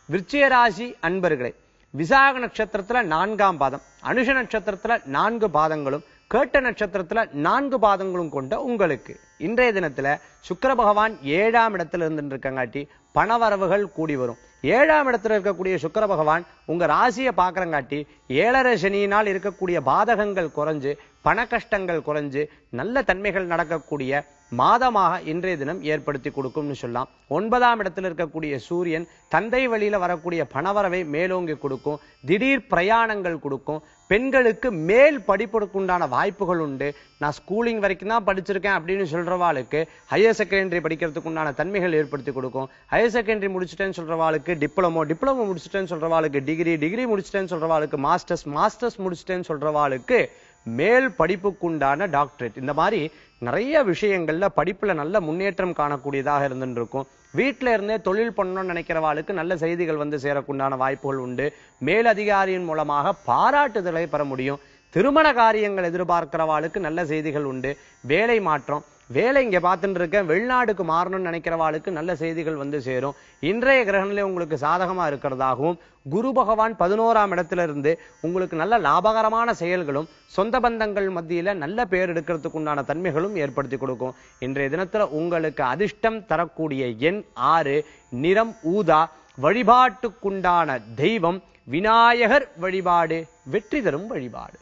விருச்சிக ராசி அன்பர்களே, விசாக நட்சத்திரத்துல 4ஆம் பாதம், அனுஷ நட்சத்திரத்துல 4 பாதங்களும், கேட்ட நட்சத்திரத்துல 4 பாதங்களும் கொண்ட உங்களுக்கு இன்றைய தினத்துல சுக்கிர பகவான் 7ஆம் இடத்துல இருந்துருக்கங்காட்டி பணவரவுகள் கூடி வரும். 7ஆம் இடத்துல இருக்கக்கூடிய சுக்கிர பகவான் உங்க ராசியை பார்க்கறங்காட்டி 7.5 சனியினால் இருக்கக்கூடிய பாதகங்கள் குறைஞ்சு, பண கஷ்டங்கள் குறைஞ்சு, நல்ல தன்மைகள் நடக்கக்கூடிய மாதமாக இன்றைய தினம் ஏற்படுத்தி கொடுக்கும்னு சொல்லலாம். 9ஆம் இடத்துல இருக்கக்கூடிய சூரியன் தந்தை வழியில வரக்கூடிய பணவரவை மேலோங்கி கொடுக்கும். திடீர் பிரயாணங்கள் கொடுக்கும். பெண்களுக்கு மேல் படிப்புக்குண்டான வாய்ப்புகள் உண்டு. நான் ஸ்கூலிங் வரைக்கும் தான் படிச்சிருக்கேன் அப்படின்னு சொல்றவாளுக்கு ஹையர் செகண்டரி படிக்கிறதுக்கு உண்டான தன்மைகள் ஏற்படுத்தி கொடுக்கும். ஹையர் செகண்டரி முடிச்சுட்டேன்னு சொல்றவாளுக்கு டிப்ளமோ முடிச்சுட்டேன்னு சொல்றவாளுக்கு டிகிரி முடிச்சுட்டேன்னு சொல்றவாளுக்கு மாஸ்டர்ஸ் முடிச்சுட்டேன்னு சொல்றவாளுக்கு மேல் படிப்புக்குண்டான டாக்டரேட். இந்த மாதிரி நிறைய விஷயங்கள்ல படிப்புல நல்ல முன்னேற்றம் காணக்கூடியதாக இருந்துருக்கும். வீட்டில இருந்தே தொழில் பண்ணணும்னு நினைக்கிறவாளுக்கு நல்ல செய்திகள் வந்து சேரக்குண்டான வாய்ப்புகள் உண்டு. மேலதிகாரியின் மூலமாக பாராட்டுதலை பெற முடியும். திருமண காரியங்கள் எதிர்பார்க்கிறவாளுக்கு நல்ல செய்திகள் உண்டு. வேலை மாற்றம், வேலை இங்க பார்த்துட்டு இருக்கேன் வெளிநாடுக்கு மாறணும்னு நினைக்கிறவாளுக்கு நல்ல செய்திகள் வந்து சேரும். இன்றைய கிரகநிலை உங்களுக்கு சாதகமா இருக்கிறதாகவும், குரு பகவான் 11ஆம் இடத்துல இருந்து உங்களுக்கு நல்ல லாபகரமான செயல்களும், சொந்த பந்தங்கள் மத்தியில நல்ல பேர் எடுக்கிறதுக்கு உண்டான தன்மைகளும் ஏற்படுத்தி கொடுக்கும். இன்றைய தினத்துல உங்களுக்கு அதிர்ஷ்டம் தரக்கூடிய எண் 6, நிறம் ஊதா. வழிபாட்டுக்குண்டான தெய்வம் விநாயகர் வழிபாடு வெற்றி தரும் வழிபாடு.